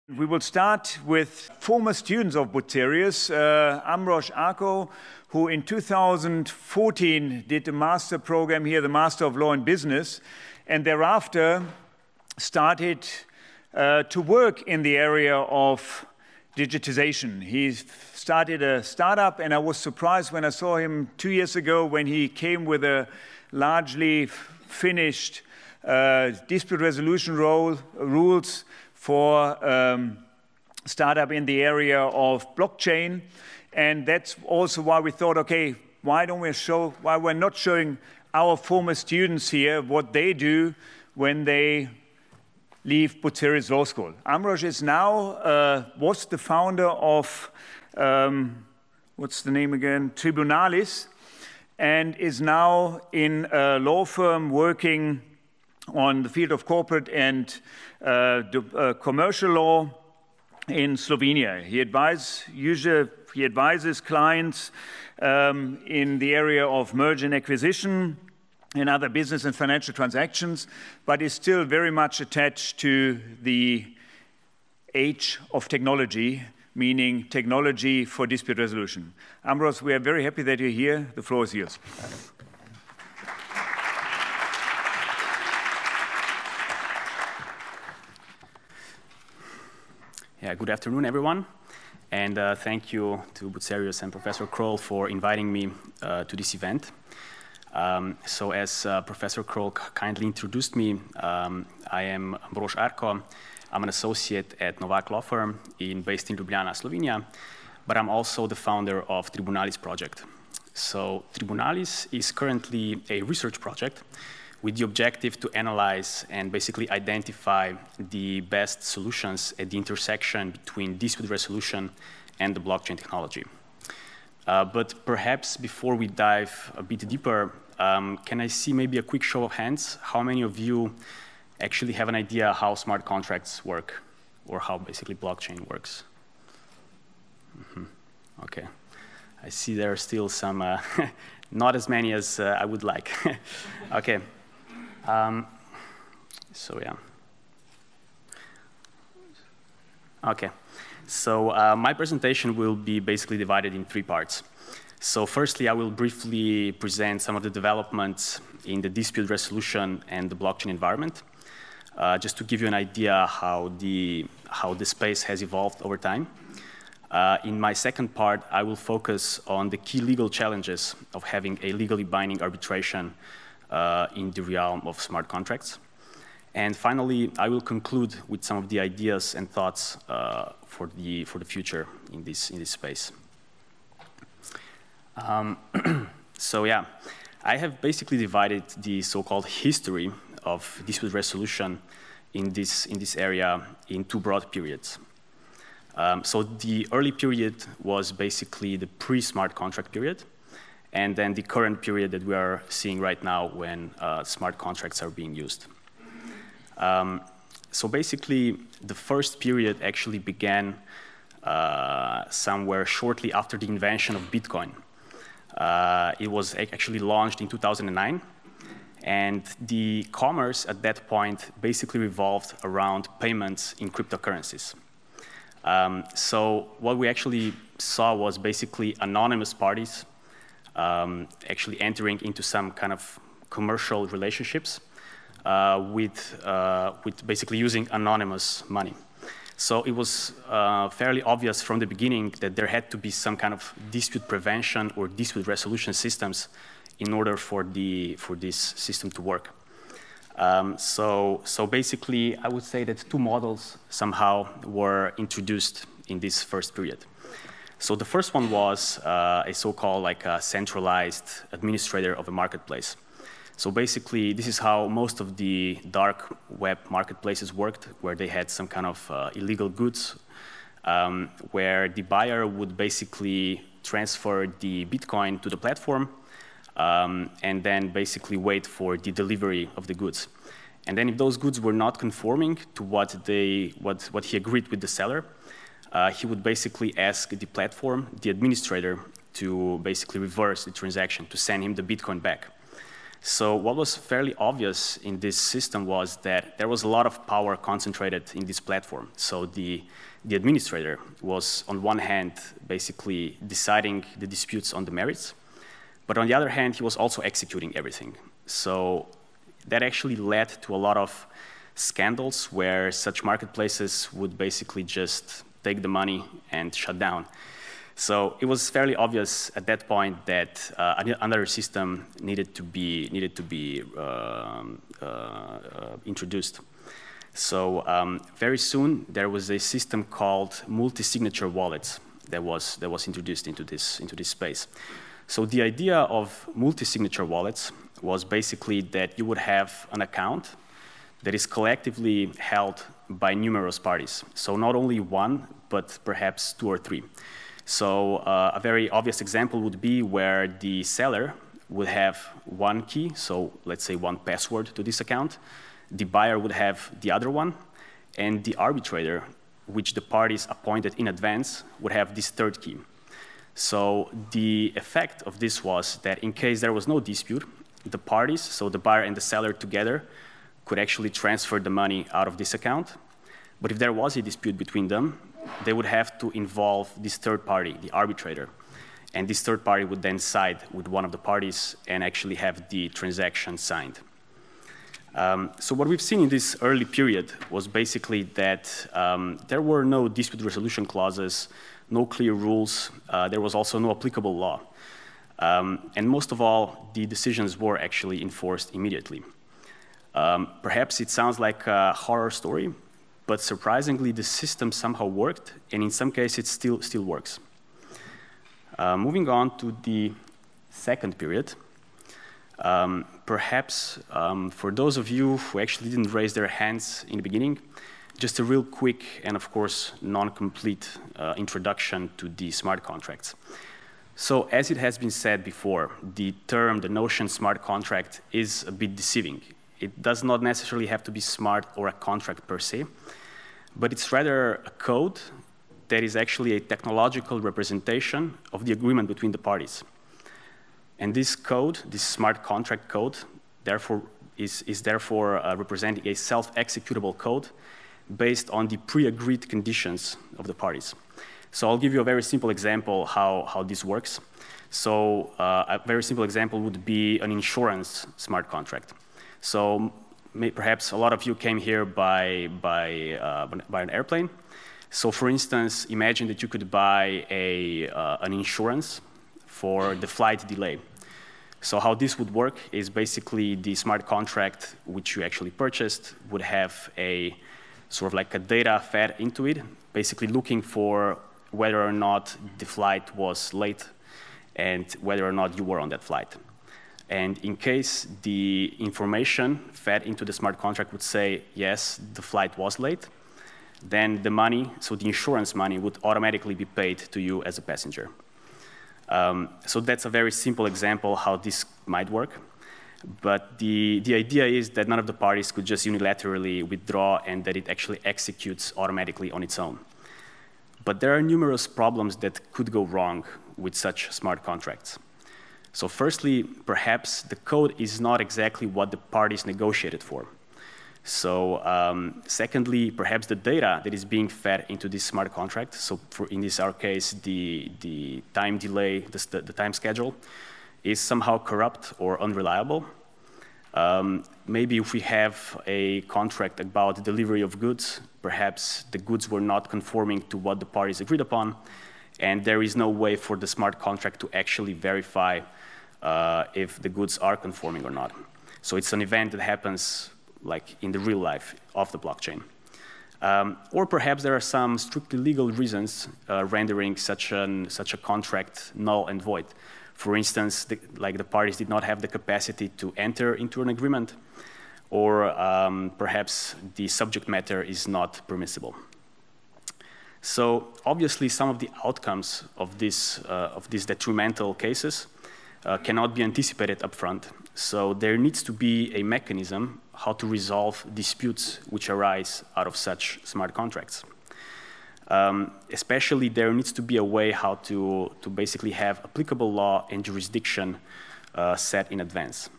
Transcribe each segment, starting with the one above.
We will start with former students of Bucerius, Ambrož Arko, who in 2014 did the master program here, the Master of Law in Business, and thereafter started to work in the area of digitization. He started a startup, and I was surprised when I saw him 2 years ago when he came with a largely finished dispute resolution rules for startup in the area of blockchain. And that's also why we thought, okay, why we're not showing our former students here what they do when they leave Bucerius Law School. Ambrož is now, was the founder of, what's the name again, Tribunalis, and is now in a law firm working on the field of corporate and commercial law in Slovenia. He advises clients in the area of merger and acquisition and other business and financial transactions, but is still very much attached to the age of technology, meaning technology for dispute resolution. Ambrož, we are very happy that you're here. The floor is yours. Yeah, good afternoon, everyone. And thank you to Bucerius and Professor Kroll for inviting me to this event. So as Professor Kroll kindly introduced me, I am Ambrož Arko. I'm an associate at Novak Law firm based in Ljubljana, Slovenia, but I'm also the founder of Tribunalis project. So Tribunalis is currently a research project with the objective to analyze and basically identify the best solutions at the intersection between dispute resolution and the blockchain technology. But perhaps before we dive a bit deeper, can I see maybe a quick show of hands? How many of you actually have an idea how smart contracts work or how basically blockchain works? Okay, I see there are still some, not as many as I would like. Okay. So yeah. Okay. So my presentation will be basically divided in 3 parts. So firstly, I will briefly present some of the developments in the dispute resolution and the blockchain environment, just to give you an idea how the space has evolved over time. In my second part, I will focus on the key legal challenges of having a legally binding arbitration in the realm of smart contracts. And finally, I will conclude with some of the ideas and thoughts for the future in this space. So yeah, I have basically divided the so-called history of dispute resolution in this area in 2 broad periods. So the early period was basically the pre-smart contract period, and then the current period that we are seeing right now when smart contracts are being used. So basically, the first period actually began somewhere shortly after the invention of Bitcoin. It was actually launched in 2009, and the commerce at that point basically revolved around payments in cryptocurrencies. So what we actually saw was basically anonymous parties actually entering into some kind of commercial relationships with basically using anonymous money. So it was fairly obvious from the beginning that there had to be some kind of dispute prevention or dispute resolution systems in order for this system to work. So basically, I would say that 2 models somehow were introduced in this first period. So the first one was a so-called like a centralized administrator of a marketplace. So basically, this is how most of the dark web marketplaces worked, where they had some kind of illegal goods, where the buyer would basically transfer the Bitcoin to the platform, and then basically wait for the delivery of the goods. And then if those goods were not conforming to what he agreed with the seller, he would basically ask the platform, the administrator, to basically reverse the transaction, to send him the Bitcoin back. So what was fairly obvious in this system was that there was a lot of power concentrated in this platform. So the administrator was, on one hand, basically deciding the disputes on the merits, but on the other hand, he was also executing everything. So that actually led to a lot of scandals where such marketplaces would basically just take the money and shut down. So it was fairly obvious at that point that another system needed to be introduced. So very soon there was a system called multi-signature wallets that was introduced into this space. So the idea of multi-signature wallets was basically that you would have an account that is collectively held by numerous parties. So not only one, but perhaps two or three. So a very obvious example would be where the seller would have one key, so let's say one password to this account, the buyer would have the other one, and the arbitrator, which the parties appointed in advance, would have this third key. So the effect of this was that in case there was no dispute, the parties, so the buyer and the seller together, could actually transfer the money out of this account. But if there was a dispute between them, they would have to involve this third party, the arbitrator. And this third party would then side with one of the parties and actually have the transaction signed. So what we've seen in this early period was basically that there were no dispute resolution clauses, no clear rules. There was also no applicable law. And most of all, the decisions were actually enforced immediately. Perhaps it sounds like a horror story, but surprisingly, the system somehow worked, and in some cases, it still works. Moving on to the second period, perhaps for those of you who actually didn't raise their hands in the beginning, just a real quick and, of course, non-complete introduction to the smart contracts. So as it has been said before, the notion smart contract is a bit deceiving. It does not necessarily have to be smart or a contract per se, but it's rather a code that is actually a technological representation of the agreement between the parties. And this code, this smart contract code, therefore is representing a self-executable code based on the pre-agreed conditions of the parties. So I'll give you a very simple example how this works. So a very simple example would be an insurance smart contract. So perhaps a lot of you came here by an airplane. So for instance, imagine that you could buy an insurance for the flight delay. So how this would work is basically the smart contract which you actually purchased would have a sort of like a data fed into it, basically looking for whether or not the flight was late and whether or not you were on that flight. And in case the information fed into the smart contract would say, yes, the flight was late, then the money, so the insurance money, would automatically be paid to you as a passenger. So that's a very simple example how this might work. But the idea is that none of the parties could just unilaterally withdraw and that it actually executes automatically on its own. But there are numerous problems that could go wrong with such smart contracts. So firstly, perhaps the code is not exactly what the parties negotiated for. So secondly, perhaps the data that is being fed into this smart contract, so in our case, the time delay, the time schedule, is somehow corrupt or unreliable. Maybe if we have a contract about the delivery of goods, perhaps the goods were not conforming to what the parties agreed upon, and there is no way for the smart contract to actually verify if the goods are conforming or not. So it's an event that happens like in the real life of the blockchain. Or perhaps there are some strictly legal reasons rendering such a contract null and void. For instance, the parties did not have the capacity to enter into an agreement, or perhaps the subject matter is not permissible. So obviously, some of the outcomes of these detrimental cases cannot be anticipated upfront. So there needs to be a mechanism how to resolve disputes which arise out of such smart contracts. Especially, there needs to be a way how to basically have applicable law and jurisdiction set in advance.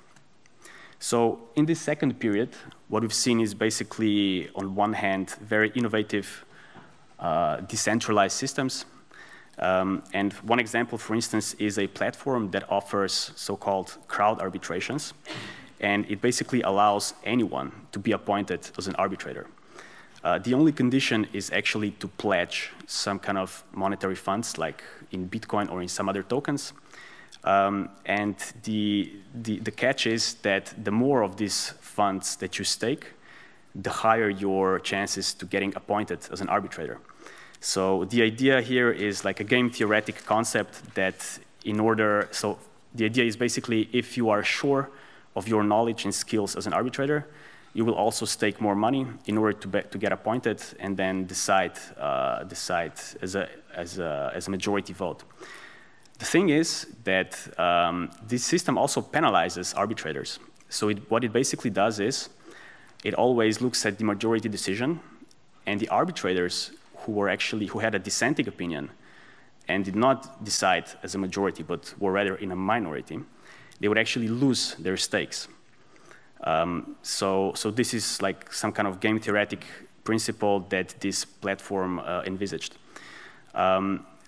So in this second period, what we've seen is basically, on one hand, very innovative decentralized systems. And one example, for instance, is a platform that offers so-called crowd arbitrations. And it basically allows anyone to be appointed as an arbitrator. The only condition is actually to pledge some kind of monetary funds, like in Bitcoin or in some other tokens. And the catch is that the more of these funds that you stake, the higher your chances to getting appointed as an arbitrator. So the idea here is like a game theoretic concept that so the idea is basically if you are sure of your knowledge and skills as an arbitrator, you will also stake more money in order to get appointed and then decide as a majority vote. The thing is that this system also penalizes arbitrators. So what it basically does is it always looks at the majority decision, and the arbitrators who had a dissenting opinion and did not decide as a majority but were rather in a minority, they would actually lose their stakes. So this is like some kind of game theoretic principle that this platform envisaged.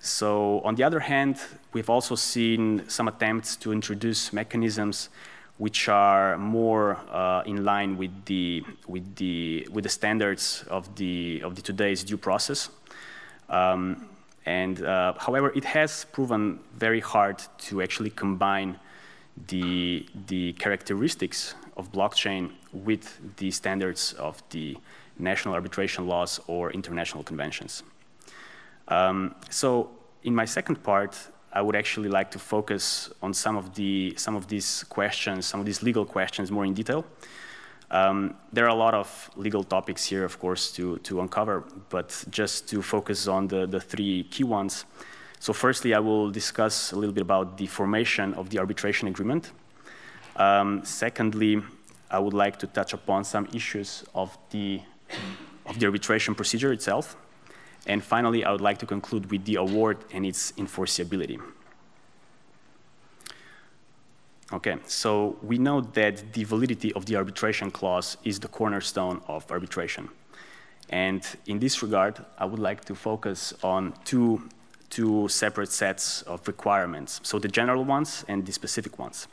So on the other hand, we've also seen some attempts to introduce mechanisms which are more in line with the standards of the today's due process. However, it has proven very hard to actually combine the characteristics of blockchain with the standards of the national arbitration laws or international conventions. So in my second part, I would actually like to focus on some of these questions, some of these legal questions more in detail. There are a lot of legal topics here, of course, to uncover, but just to focus on the three key ones. So firstly, I will discuss a little bit about the formation of the arbitration agreement. Secondly, I would like to touch upon some issues of the arbitration procedure itself. And finally, I would like to conclude with the award and its enforceability. Okay, so we know that the validity of the arbitration clause is the cornerstone of arbitration. And in this regard, I would like to focus on two separate sets of requirements. So the general ones and the specific ones.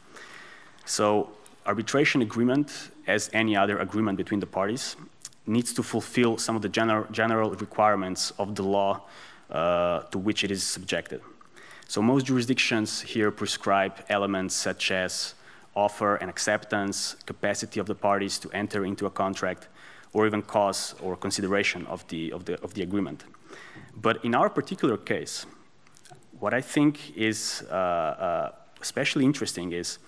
So arbitration agreement, as any other agreement between the parties, needs to fulfill some of the general requirements of the law to which it is subjected. So most jurisdictions here prescribe elements such as offer and acceptance, capacity of the parties to enter into a contract, or even cause or consideration of the agreement. But in our particular case, what I think is especially interesting is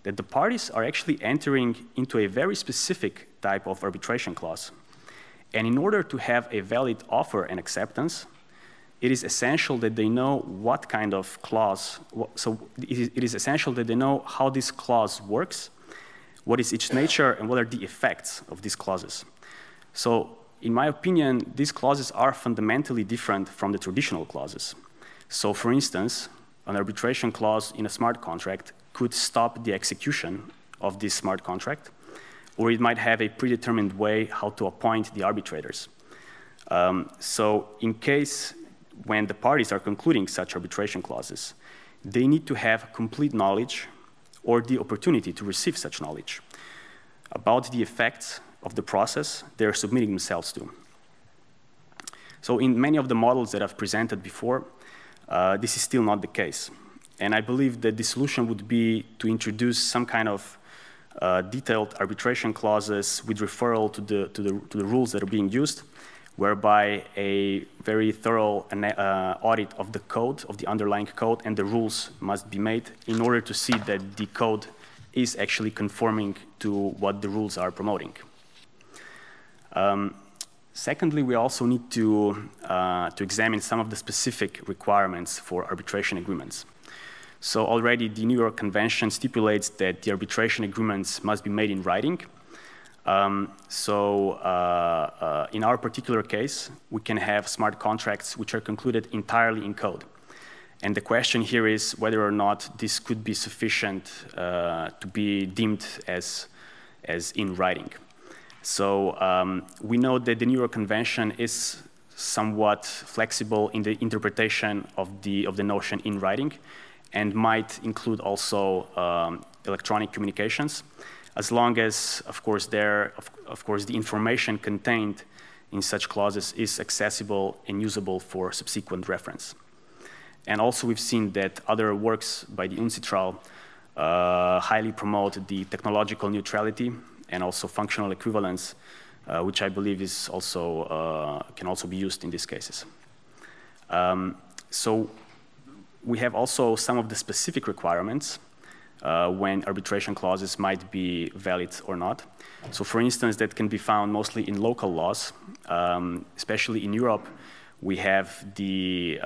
that the parties are actually entering into a very specific type of arbitration clause. And in order to have a valid offer and acceptance, it is essential that they know what kind of clause, so it is essential that they know how this clause works, what is its nature, and what are the effects of these clauses. So in my opinion, these clauses are fundamentally different from the traditional clauses. So for instance, an arbitration clause in a smart contract could stop the execution of this smart contract, or it might have a predetermined way how to appoint the arbitrators. So in case when the parties are concluding such arbitration clauses, they need to have complete knowledge or the opportunity to receive such knowledge about the effects of the process they're submitting themselves to. So in many of the models that I've presented before, this is still not the case. And I believe that the solution would be to introduce some kind of detailed arbitration clauses with referral to the rules that are being used, whereby a very thorough audit of the code, of the underlying code, and the rules must be made in order to see that the code is actually conforming to what the rules are promoting. Secondly, we also need to examine some of the specific requirements for arbitration agreements. So already the New York Convention stipulates that the arbitration agreements must be made in writing. In our particular case, we can have smart contracts which are concluded entirely in code. And the question here is whether or not this could be sufficient to be deemed as as in writing. So we know that the New York Convention is somewhat flexible in the interpretation of the notion in writing, and might include also electronic communications, as long as, of course, the information contained in such clauses is accessible and usable for subsequent reference. And also we've seen that other works by the UNCITRAL highly promote the technological neutrality and also functional equivalence, which I believe is also, can also be used in these cases. So we have also some of the specific requirements when arbitration clauses might be valid or not. So for instance, that can be found mostly in local laws, especially in Europe. We have the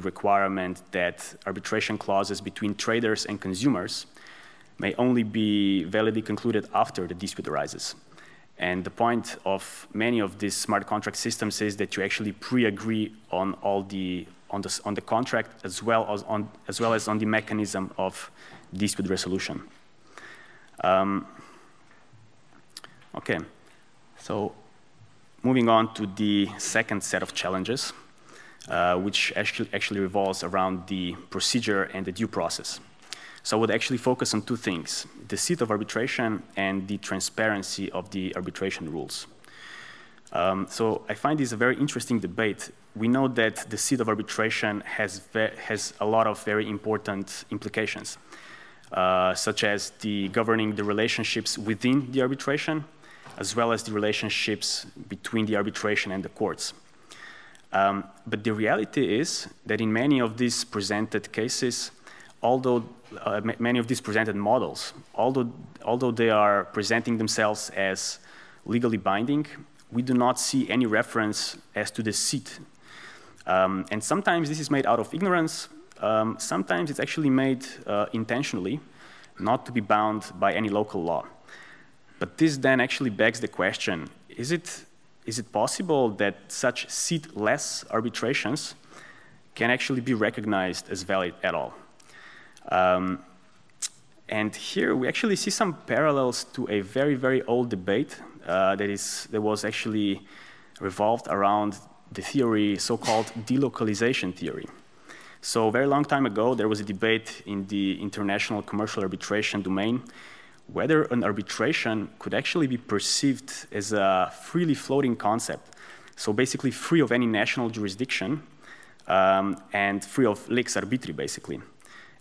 requirement that arbitration clauses between traders and consumers may only be validly concluded after the dispute arises. And the point of many of these smart contract systems is that you actually pre-agree on all on the contract as well as on the mechanism of dispute resolution. Okay, so moving on to the second set of challenges, which actually revolves around the procedure and the due process. So I would actually focus on two things: the seat of arbitration and the transparency of the arbitration rules. So I find this a very interesting debate. We know that the seat of arbitration has a lot of very important implications, such as governing the relationships within the arbitration, as well as the relationships between the arbitration and the courts. But the reality is that in many of these presented cases, although many of these presented models, although they are presenting themselves as legally binding, we do not see any reference as to the seat. And sometimes this is made out of ignorance. Sometimes it's actually made intentionally, not to be bound by any local law. But this then actually begs the question, is it possible that such seat-less arbitrations can actually be recognized as valid at all? And here we actually see some parallels to a very, very old debate that was actually revolved around the theory, so-called delocalization theory. So a very long time ago, there was a debate in the international commercial arbitration domain whether an arbitration could actually be perceived as a freely floating concept. So basically free of any national jurisdiction and free of lex arbitri, basically.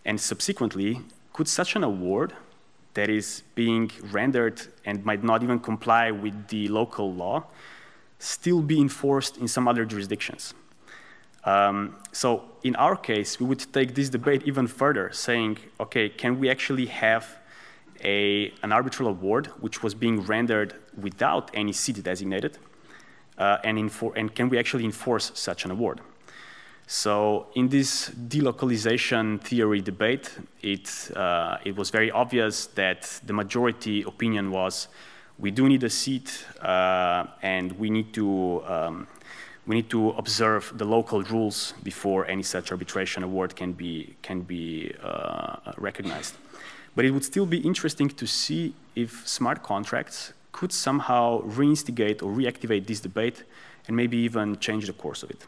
And subsequently, could such an award that is being rendered and might not even comply with the local law still be enforced in some other jurisdictions? So in our case, we would take this debate even further, saying, okay, can we actually have an arbitral award which was being rendered without any seat designated, and can we actually enforce such an award? So in this delocalization theory debate, it was very obvious that the majority opinion was we do need a seat and we need to observe the local rules before any such arbitration award can be recognized. But it would still be interesting to see if smart contracts could somehow reinstigate or reactivate this debate and maybe even change the course of it.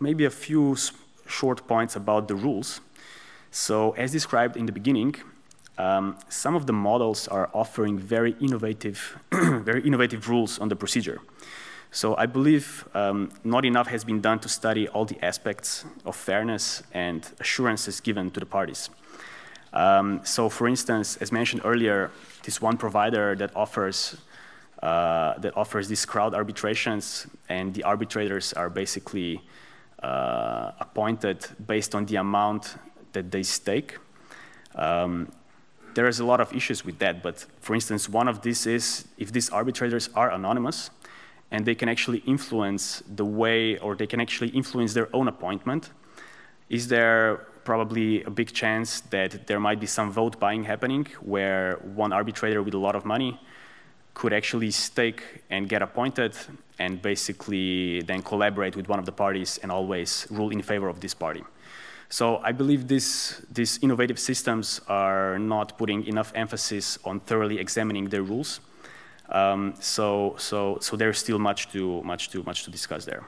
Maybe a few short points about the rules. So as described in the beginning, some of the models are offering very innovative rules on the procedure. So I believe not enough has been done to study all the aspects of fairness and assurances given to the parties. So for instance, as mentioned earlier, this one provider that offers these crowd arbitrations, and the arbitrators are basically appointed based on the amount that they stake. There is a lot of issues with that, but for instance, one of these is if these arbitrators are anonymous and they can actually influence the way, or they can actually influence their own appointment, is there probably a big chance that there might be some vote buying happening where one arbitrator with a lot of money could actually stake and get appointed and basically then collaborate with one of the parties and always rule in favor of this party. So I believe these innovative systems are not putting enough emphasis on thoroughly examining their rules. So there's still much to discuss there.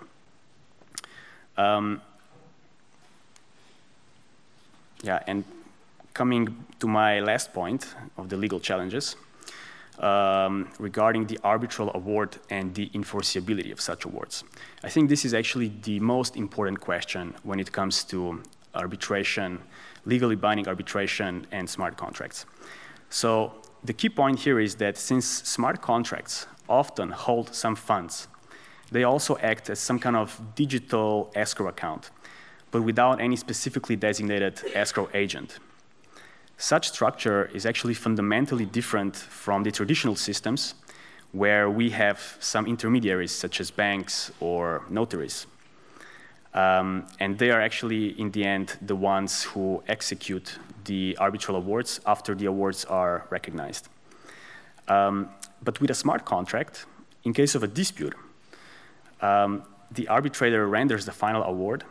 Yeah, and coming to my last point of the legal challenges regarding the arbitral award and the enforceability of such awards. I think this is actually the most important question when it comes to arbitration, legally binding arbitration, and smart contracts. So the key point here is that since smart contracts often hold some funds, they also act as some kind of digital escrow account, but without any specifically designated escrow agent. Such structure is actually fundamentally different from the traditional systems where we have some intermediaries such as banks or notaries. And they are actually, in the end, the ones who execute the arbitral awards after the awards are recognized. But with a smart contract, in case of a dispute, the arbitrator renders the final award,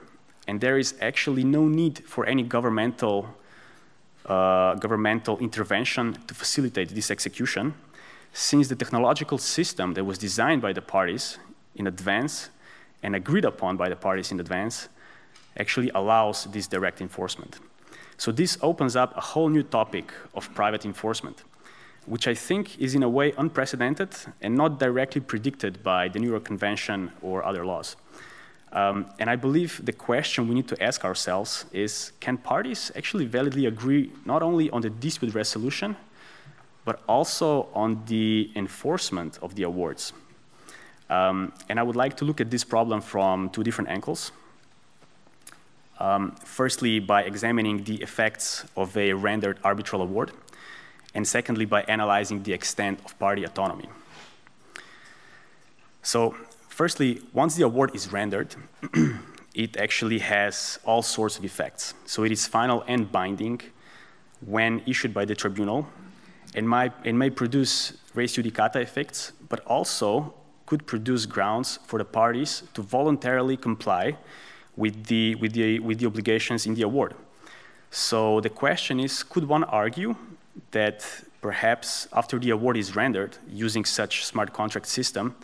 and there is actually no need for any governmental intervention to facilitate this execution, since the technological system that was designed by the parties in advance and agreed upon by the parties in advance actually allows this direct enforcement. So this opens up a whole new topic of private enforcement, which I think is in a way unprecedented and not directly predicted by the New York Convention or other laws. And I believe the question we need to ask ourselves is, can parties actually validly agree not only on the dispute resolution, but also on the enforcement of the awards? And I would like to look at this problem from two different angles. Firstly, by examining the effects of a rendered arbitral award, and secondly, by analyzing the extent of party autonomy. So, firstly, once the award is rendered, it actually has all sorts of effects. So it is final and binding when issued by the tribunal, and may produce res judicata effects, but also could produce grounds for the parties to voluntarily comply with the obligations in the award. So the question is, could one argue that perhaps after the award is rendered using such smart contract system,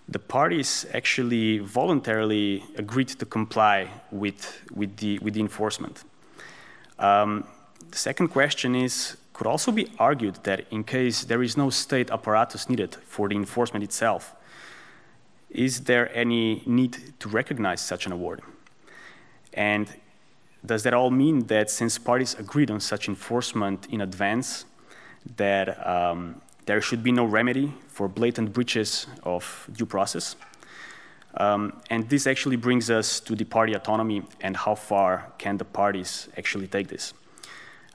the parties actually voluntarily agreed to comply with the enforcement? The second question is, could also be argued that in case there is no state apparatus needed for the enforcement itself, is there any need to recognize such an award? And does that all mean that since parties agreed on such enforcement in advance, that there should be no remedy for blatant breaches of due process? And this actually brings us to the party autonomy and how far can the parties actually take this.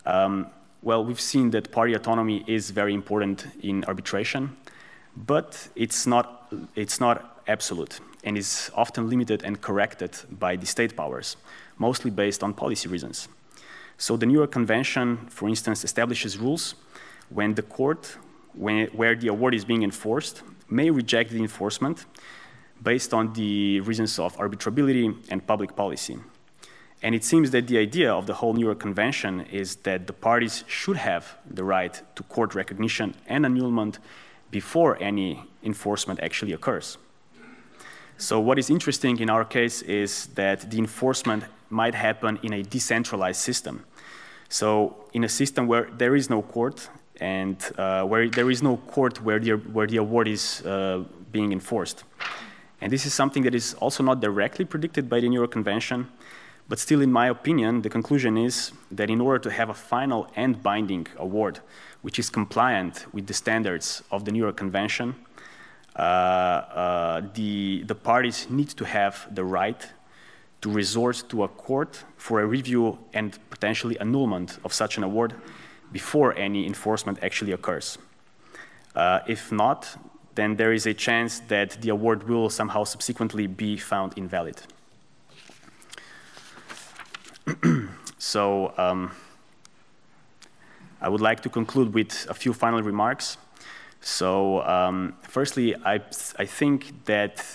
Well, we've seen that party autonomy is very important in arbitration, but it's not absolute and is often limited and corrected by the state powers, mostly based on policy reasons. So the New York Convention, for instance, establishes rules when the court, where the award is being enforced, may reject the enforcement based on the reasons of arbitrability and public policy. And it seems that the idea of the whole New York Convention is that the parties should have the right to court recognition and annulment before any enforcement actually occurs. So what is interesting in our case is that the enforcement might happen in a decentralized system. So in a system where there is no court and where there is no court where the award is being enforced. And this is something that is also not directly predicted by the New York Convention, but still, in my opinion, the conclusion is that in order to have a final and binding award, which is compliant with the standards of the New York Convention, the parties need to have the right to resort to a court for a review and potentially annulment of such an award before any enforcement actually occurs. If not, then there is a chance that the award will somehow subsequently be found invalid. So I would like to conclude with a few final remarks. So firstly, I think that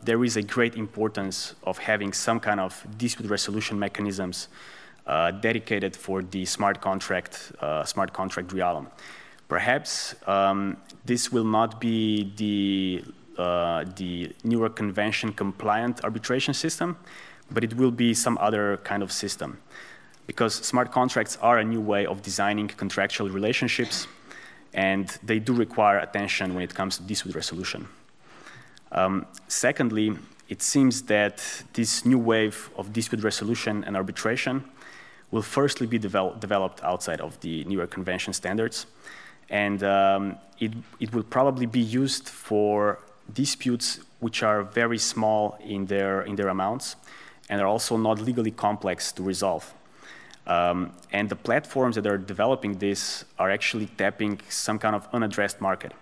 there is a great importance of having some kind of dispute resolution mechanisms dedicated for the smart contract realm. Perhaps this will not be the New York Convention compliant arbitration system, but it will be some other kind of system. Because smart contracts are a new way of designing contractual relationships, and they do require attention when it comes to dispute resolution. Secondly, it seems that this new wave of dispute resolution and arbitration will firstly be developed outside of the New York Convention standards, and it will probably be used for disputes which are very small in their amounts and are also not legally complex to resolve. And the platforms that are developing this are actually tapping some kind of unaddressed market.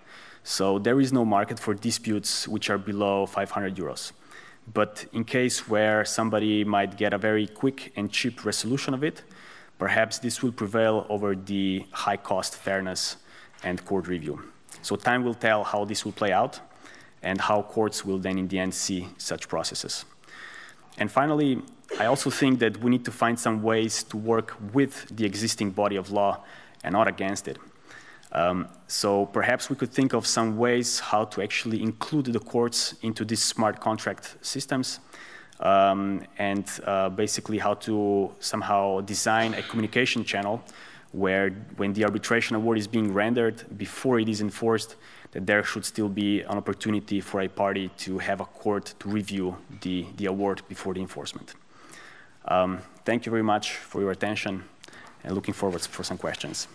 So there is no market for disputes which are below 500 euros. But in case where somebody might get a very quick and cheap resolution of it, perhaps this will prevail over the high cost fairness and court review. So time will tell how this will play out and how courts will then in the end see such processes. And finally, I also think that we need to find some ways to work with the existing body of law and not against it. So perhaps we could think of some ways how to actually include the courts into these smart contract systems and basically how to somehow design a communication channel where when the arbitration award is being rendered, before it is enforced, that there should still be an opportunity for a party to have a court to review the award before the enforcement. Thank you very much for your attention and looking forward for some questions.